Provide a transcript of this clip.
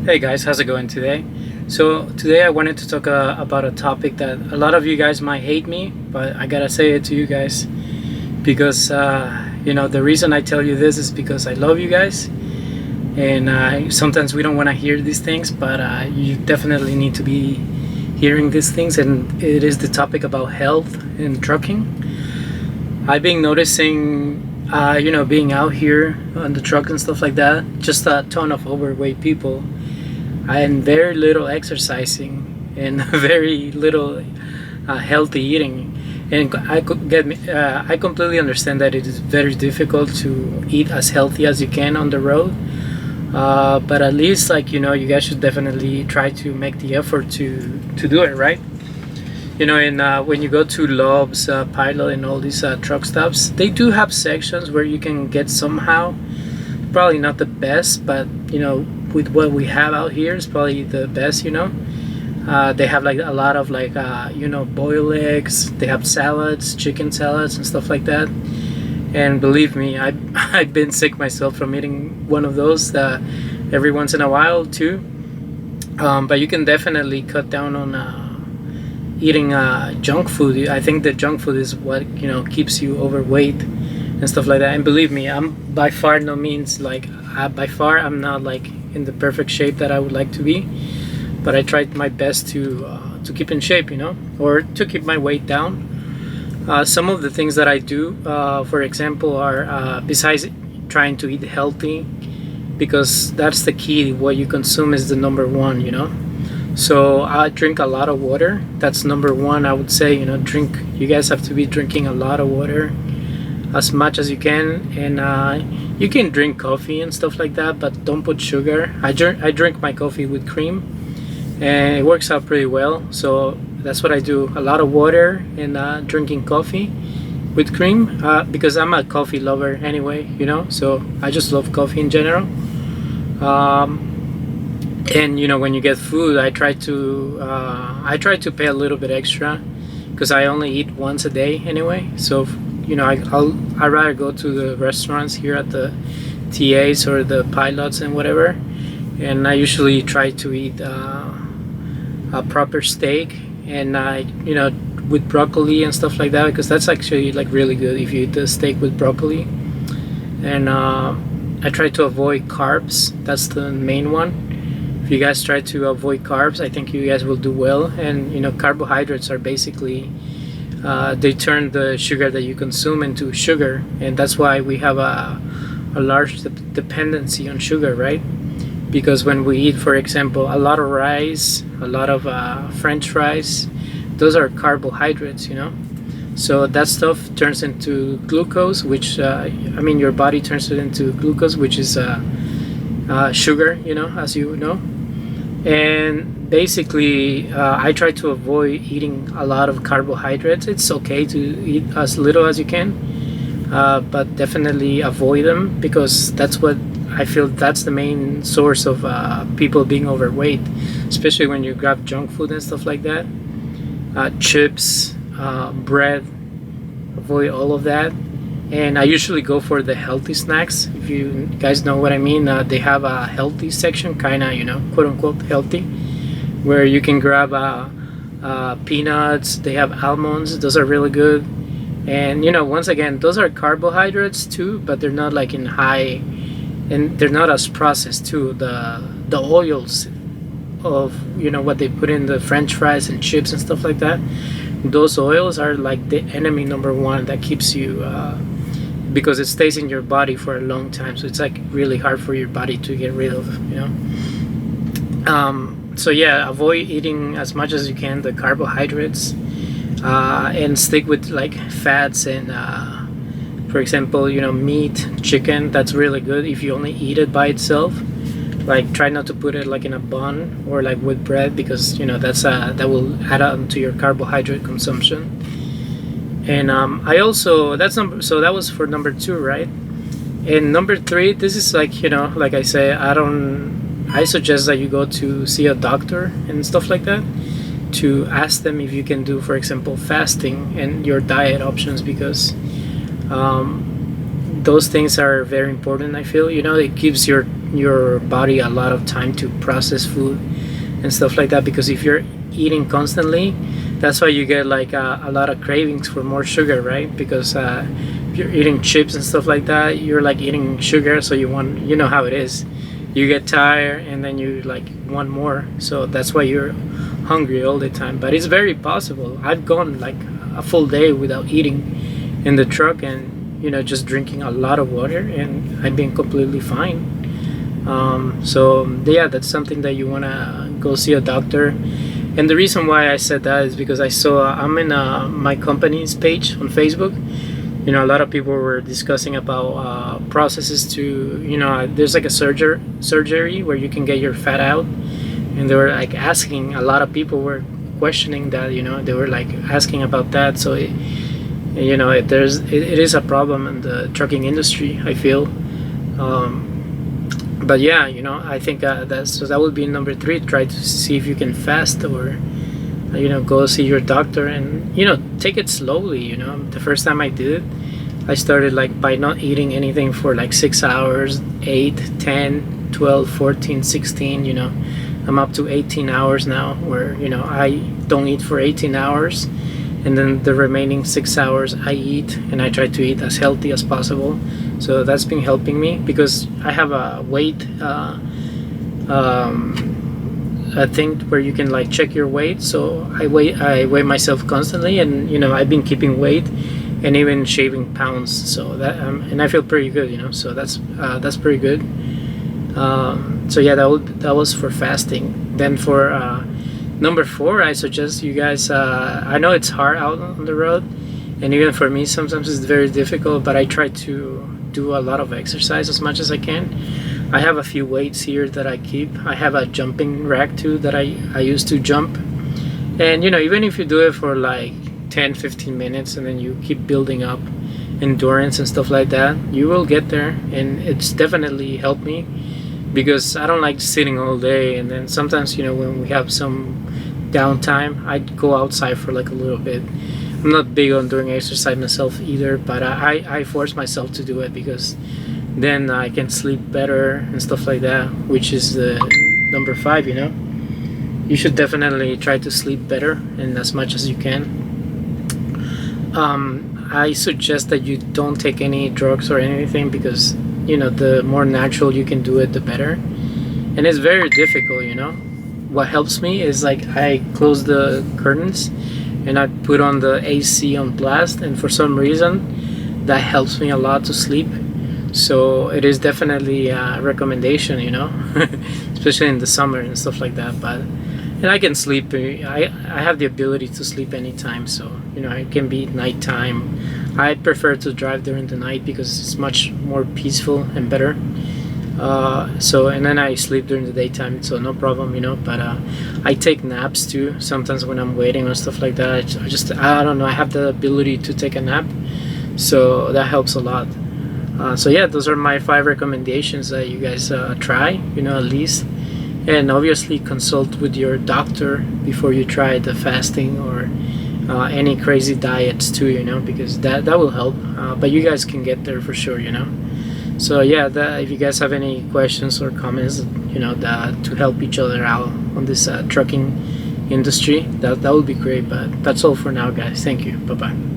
Hey guys, how's it going today? So today I wanted to talk about a topic that a lot of you guys might hate me, but I gotta say it to you guys because the reason I tell you this is because I love you guys, and sometimes we don't want to hear these things, but you definitely need to be hearing these things, and it is the topic about health and trucking. I've been noticing, being out here on the truck and stuff like that, just a ton of overweight people and very little exercising and very little healthy eating. And I completely understand that it is very difficult to eat as healthy as you can on the road. But at least, you guys should definitely try to make the effort to do it, right? And when you go to Love's, Pilot, and all these truck stops, they do have sections where you can get somehow. Probably not the best, but with what we have out here is probably the best. They have like a lot of boiled eggs. They have salads, chicken salads, and stuff like that. And believe me, I've been sick myself from eating one of those every once in a while too. But you can definitely cut down on eating junk food. I think the junk food is what keeps you overweight and stuff like that. And believe me, I'm by far no means by far I'm not in the perfect shape that I would like to be, but I tried my best to keep in shape, or to keep my weight down. Some of the things that I do, for example, are besides trying to eat healthy, because that's the key. What you consume is the number one. So I drink a lot of water. That's number one. I would say, drink. You guys have to be drinking a lot of water, as much as you can, and you can drink coffee and stuff like that, but don't put sugar. I drink my coffee with cream, and it works out pretty well. So that's what I do: a lot of water and drinking coffee with cream, because I'm a coffee lover anyway. So I just love coffee in general. And when you get food, I try to pay a little bit extra, because I only eat once a day anyway. So I'd rather go to the restaurants here at the TAs or the Pilots and whatever, and I usually try to eat a proper steak, and with broccoli and stuff like that, because that's actually really good if you eat the steak with broccoli. And I try to avoid carbs. That's the main one. If you guys try to avoid carbs, I think you guys will do well. And carbohydrates are basically they turn the sugar that you consume into sugar, and that's why we have a large dependency on sugar, right? Because when we eat, for example, a lot of rice, a lot of French fries, those are carbohydrates. So that stuff turns into glucose, which your body turns it into glucose, which is sugar, as you know. And basically, I try to avoid eating a lot of carbohydrates. It's okay to eat as little as you can, but definitely avoid them, because that's what I feel that's the main source of people being overweight, especially when you grab junk food and stuff like that. Chips, bread, avoid all of that. And I usually go for the healthy snacks. If you guys know what I mean, they have a healthy section, kind of, quote unquote healthy, where you can grab peanuts. They have almonds. Those are really good. And once again, those are carbohydrates too, but they're not in high, and they're not as processed too. The oils of what they put in the French fries and chips and stuff like that, those oils are the enemy number one that keeps you, because it stays in your body for a long time, so it's really hard for your body to get rid of. So yeah, avoid eating as much as you can the carbohydrates, and stick with fats and for example, meat, chicken. That's really good if you only eat it by itself. Try not to put it in a bun or with bread, because that will add on to your carbohydrate consumption. And I also, that was for number 2, right? And number 3, this is like I say, I suggest that you go to see a doctor and stuff like that, to ask them if you can do, for example, fasting and your diet options, because those things are very important. I feel, it gives your body a lot of time to process food and stuff like that, because if you're eating constantly, that's why you get like a lot of cravings for more sugar, right? Because if you're eating chips and stuff like that, you're like eating sugar, so you know how it is, you get tired and then you like want more, so that's why you're hungry all the time. But it's very possible. I've gone like a full day without eating in the truck, and just drinking a lot of water, and I've been completely fine. So yeah, that's something that you want to go see a doctor. And the reason why I said that is because I'm in my company's page on Facebook. A lot of people were discussing about processes to, there's like a surgery where you can get your fat out, and they were like asking, a lot of people were questioning that, they were like asking about that. So it is a problem in the trucking industry, I feel. But yeah, I think that would be number 3. Try to see if you can fast, or go see your doctor, and take it slowly. The first time I did it, I started like by not eating anything for like 6 hours, 8, 10, 12, 14, 16. I'm up to 18 hours now, where I don't eat for 18 hours, and then the remaining 6 hours I eat, and I try to eat as healthy as possible. So that's been helping me, because I have a weight a thing where you can like check your weight. So I weigh myself constantly, and I've been keeping weight and even shaving pounds. So that and I feel pretty good. So that's pretty good. So yeah, that was for fasting. Then for number 4, I suggest you guys, I know it's hard out on the road, and even for me sometimes it's very difficult, but I try to do a lot of exercise as much as I can. I have a few weights here that I keep. I have a jumping rack too that I use to jump. And even if you do it for like 10-15 minutes, and then you keep building up endurance and stuff like that, you will get there. And it's definitely helped me, because I don't like sitting all day. And then sometimes when we have some downtime, I'd go outside for like a little bit. I'm not big on doing exercise myself either, but I force myself to do it, because then I can sleep better and stuff like that, which is the number 5. You should definitely try to sleep better, and as much as you can. I suggest that you don't take any drugs or anything, because the more natural you can do it, the better. And it's very difficult. What helps me is like I close the curtains and I put on the AC on blast, and for some reason that helps me a lot to sleep. So it is definitely a recommendation, especially in the summer and stuff like that. And I can sleep. I have the ability to sleep anytime, so it can be nighttime. I prefer to drive during the night, because it's much more peaceful and better. And then I sleep during the daytime, so no problem. But I take naps too sometimes when I'm waiting or stuff like that. I don't know, I have the ability to take a nap, so that helps a lot. So yeah, those are my 5 recommendations that you guys try, at least. And obviously consult with your doctor before you try the fasting or any crazy diets too, because that will help. But you guys can get there for sure. So yeah, if you guys have any questions or comments, to help each other out on this trucking industry, that would be great. But that's all for now, guys. Thank you. Bye bye.